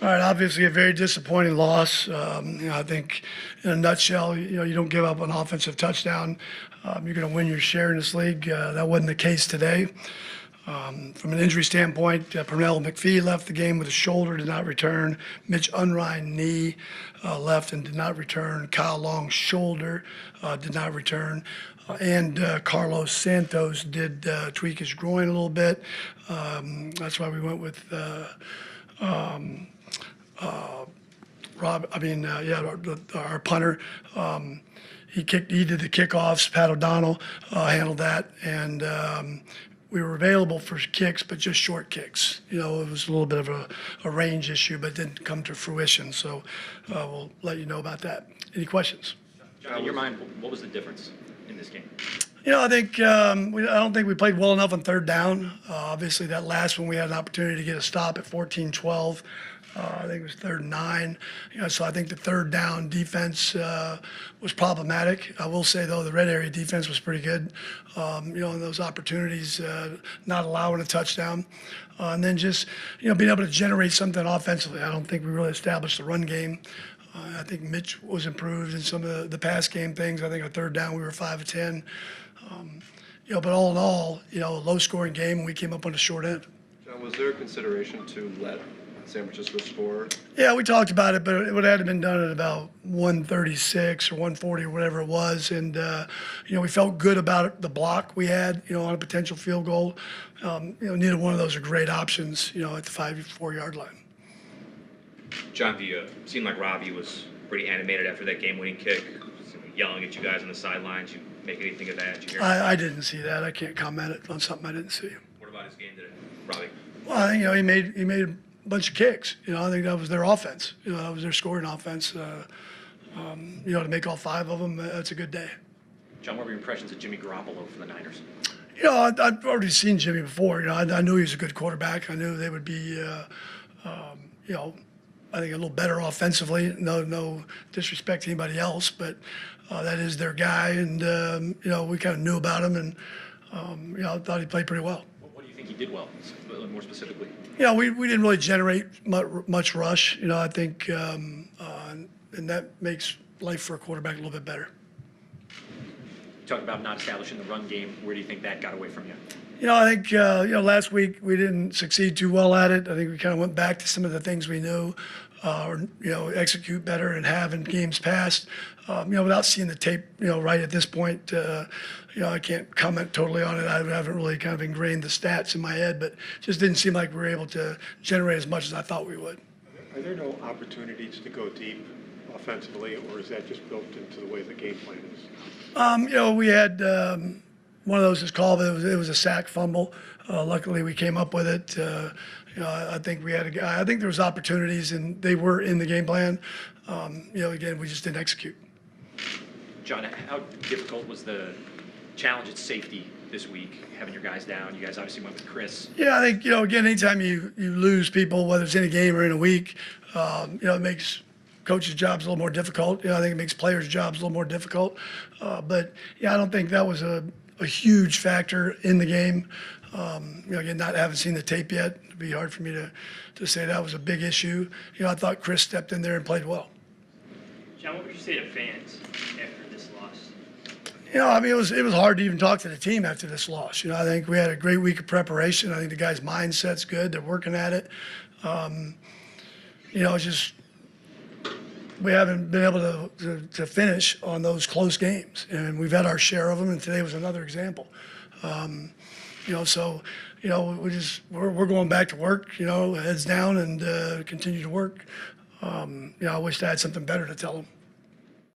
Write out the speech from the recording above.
All right, obviously a very disappointing loss. I think in a nutshell, you don't give up an offensive touchdown. You're going to win your share in this league. That wasn't the case today. From an injury standpoint, Pernell McPhee left the game with a shoulder, did not return. Mitch Unrein, knee, left and did not return. Kyle Long, shoulder, did not return. And Carlos Santos did tweak his groin a little bit. That's why we went with our punter. He did the kickoffs. Pat O'Donnell handled that, and we were available for kicks, but just short kicks. It was a little bit of a range issue, but didn't come to fruition. So we'll let you know about that. Any questions? John, in your mind, what was the difference in this game? I think I don't think we played well enough on third down. Obviously, that last one we had an opportunity to get a stop at 14-12. I think it was 3rd and 9. So I think the third down defense was problematic. I will say, though, the red area defense was pretty good. In those opportunities, not allowing a touchdown. And then just, being able to generate something offensively. I don't think we really established the run game. I think Mitch was improved in some of the pass game things. I think on third down we were 5 of 10. But all in all, a low-scoring game, and we came up on the short end. John, was there a consideration to let San Francisco score? Yeah, we talked about it, but it would have been done at about 136 or 140 or whatever it was. And, we felt good about the block we had, on a potential field goal. Neither one of those are great options, at the 5-4 yard line. John, you seemed like Robbie was pretty animated after that game-winning kick, yelling at you guys on the sidelines. You make anything of that? Did you hear I didn't see that. I can't comment on something I didn't see. What about his game today, Robbie? Well, I think he made a bunch of kicks. I think that was their offense. That was their scoring offense. To make all 5 of them, that's a good day. John, what were your impressions of Jimmy Garoppolo for the Niners? I've already seen Jimmy before. I knew he was a good quarterback. I knew they would be, I think a little better offensively. No disrespect to anybody else, but that is their guy, and we kind of knew about him, and I thought he played pretty well. What do you think he did well, more specifically? We didn't really generate much rush. I think, and that makes life for a quarterback a little bit better. You talked about not establishing the run game. Where do you think that got away from you? I think, last week we didn't succeed too well at it. I think we kind of went back to some of the things we knew, execute better and have in games past. Without seeing the tape, right at this point, I can't comment totally on it. I haven't really kind of ingrained the stats in my head, but just didn't seem like we were able to generate as much as I thought we would. Are there no opportunities to go deep offensively, or is that just built into the way the game plan is? We had one of those is called, but it was a sack fumble. Luckily, we came up with it. I think we had a guy. I think there was opportunities, and they were in the game plan. Again, we just didn't execute. John, how difficult was the challenge at safety this week, having your guys down? You guys obviously went with Chris. Yeah, I think, again, anytime you lose people, whether it's in a game or in a week, it makes coaches' jobs a little more difficult. I think it makes players' jobs a little more difficult. But I don't think that was a huge factor in the game. Again, not having seen the tape yet, it'd be hard for me to say that was a big issue. I thought Chris stepped in there and played well. John, what would you say to fans after this loss? It was hard to even talk to the team after this loss. I think we had a great week of preparation. I think the guys' mindset's good. They're working at it. It's just we haven't been able to finish on those close games, and we've had our share of them. And today was another example. We're going back to work. Heads down and continue to work. I wish I had something better to tell them.